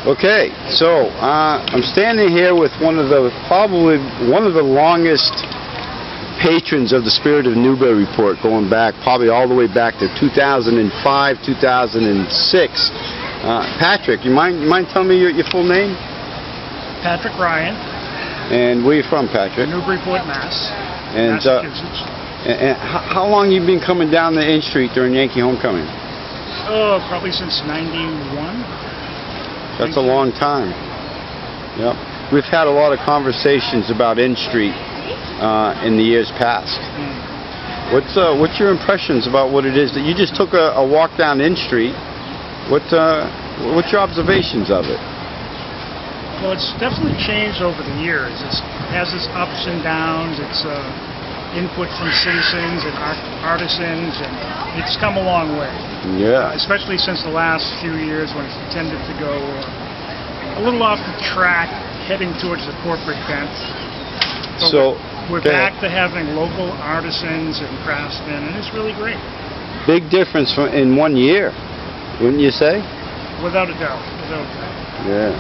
Okay, so I'm standing here with probably one of the longest patrons of the Spirit of Newbury Port, going back probably all the way back to 2005, 2006. Patrick, you mind telling me your full name? Patrick Ryan. And where are you from, Patrick? Newburyport, Mass. And, Massachusetts. And how long you been coming down the N Street during Yankee homecoming? Oh, probably since '91. That's a long time. Yep. We've had a lot of conversations about N Street in the years past. What's your impressions about what it is that you just took a walk down N Street? What's your observations of it? Well, it's definitely changed over the years. It has its ups and downs. It's input from citizens and artisans, and it's come a long way. Yeah. Especially since the last few years when it's tended to go a little off the track, heading towards the corporate bent. But So we're back to having local artisans and craftsmen, and it's really great. Big difference in 1 year, wouldn't you say? Without a doubt. Without a doubt. Yeah.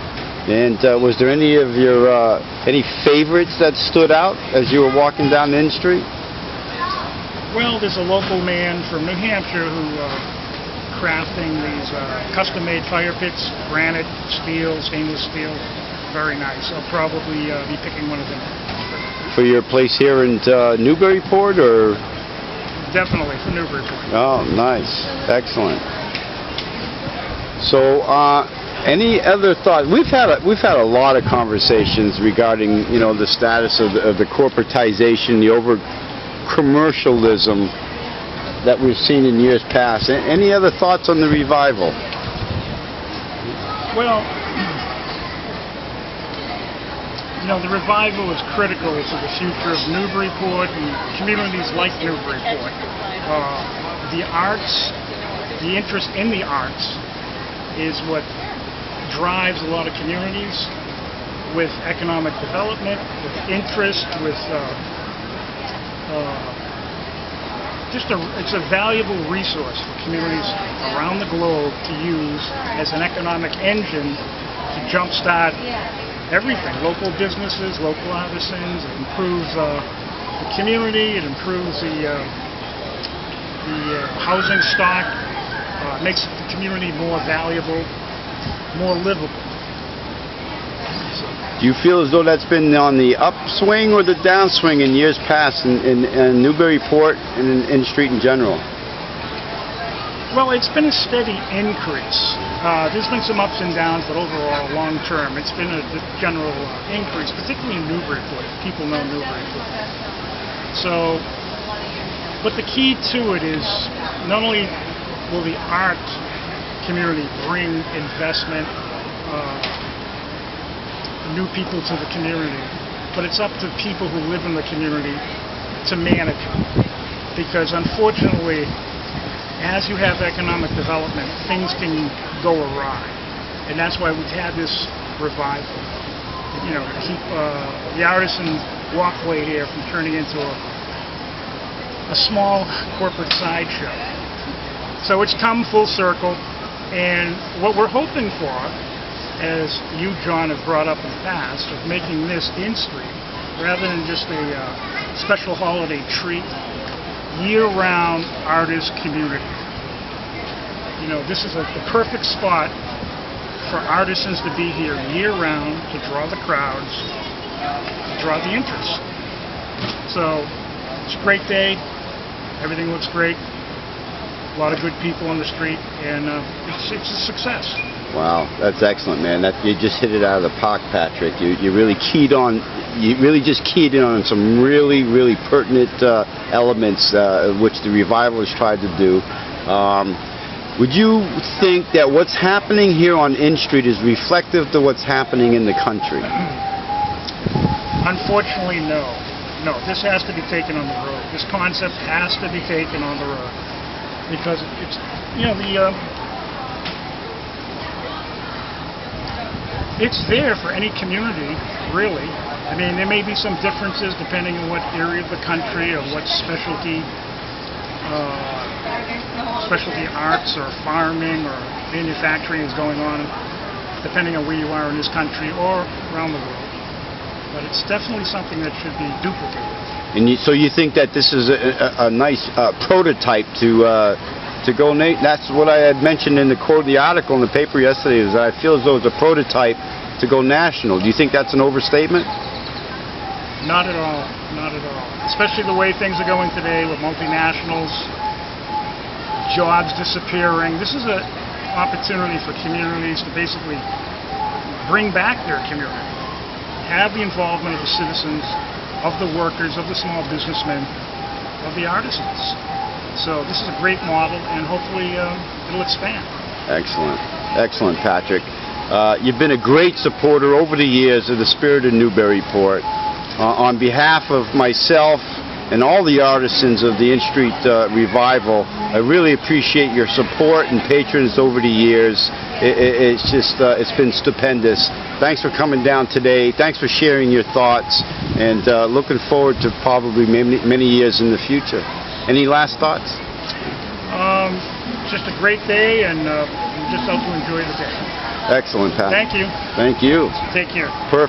And was there any of your any favorites that stood out as you were walking down N Street? Well, there's a local man from New Hampshire who crafting these custom-made fire pits, granite, steel, stainless steel. Very nice. I'll probably be picking one of them For your place here in Newburyport, or? Definitely for Newburyport. Oh, nice, excellent. So, any other thoughts? We've had a lot of conversations regarding the status of the corporatization, the over commercialism that we've seen in years past. Any other thoughts on the revival? Well, the revival is critical to the future of Newburyport and communities like Newburyport. The arts, the interest in the arts, is what drives a lot of communities with economic development, with interest, with it's a valuable resource for communities around the globe to use as an economic engine to jumpstart everything, local businesses, local artisans. It improves the community, it improves the housing stock, makes the community more valuable, more livable. Do you feel as though that's been on the upswing or the downswing in years past in Newburyport and in N Street in general? Well, it's been a steady increase. There's been some ups and downs, but overall, long term, it's been a general increase, particularly in Newburyport. People know Newburyport. So, but the key to it is not only will the art community bring investment, new people to the community, but it's up to people who live in the community to manage it. Because unfortunately, as you have economic development, things can go awry. And that's why we've had this revival. To keep the artisan walkway here from turning into a small corporate sideshow. So it's come full circle, and what we're hoping for, as you, John, have brought up in the past, of making this N Street, rather than just a special holiday treat, year-round artist community. This is the perfect spot for artisans to be here year-round, to draw the crowds, to draw the interest. So it's a great day. Everything looks great. A lot of good people on the street, and it's a success. Wow, that's excellent, man. You just hit it out of the park, Patrick. You really just keyed in on some really, really pertinent elements which the revival has tried to do. Would you think that what's happening here on N Street is reflective to what's happening in the country? Unfortunately, no. No, this has to be taken on the road. This concept has to be taken on the road. Because it's, it's there for any community, really. I mean, there may be some differences depending on what area of the country or what specialty arts or farming or manufacturing is going on. depending on where you are in this country or around the world. But it's definitely something that should be duplicated. And so you think that this is a nice prototype to go, Nate? That's what I had mentioned in the article in the paper yesterday, is that I feel as though it's a prototype to go national. Do you think that's an overstatement? Not at all. Not at all. Especially the way things are going today with multinationals, jobs disappearing. This is an opportunity for communities to basically bring back their community, have the involvement of the citizens, of the workers, of the small businessmen, of the artisans. So this is a great model, and hopefully it'll expand. Excellent. Excellent, Patrick. You've been a great supporter over the years of the Spirit of Newburyport. On behalf of myself and all the artisans of the In Street Revival, I really appreciate your support and patronage over the years. It's just, it's been stupendous. Thanks for coming down today. Thanks for sharing your thoughts, and looking forward to probably many years in the future. Any last thoughts? Just a great day, and just hope to enjoy the day. Excellent, Pat. Thank you. Thank you. Take care. Perfect.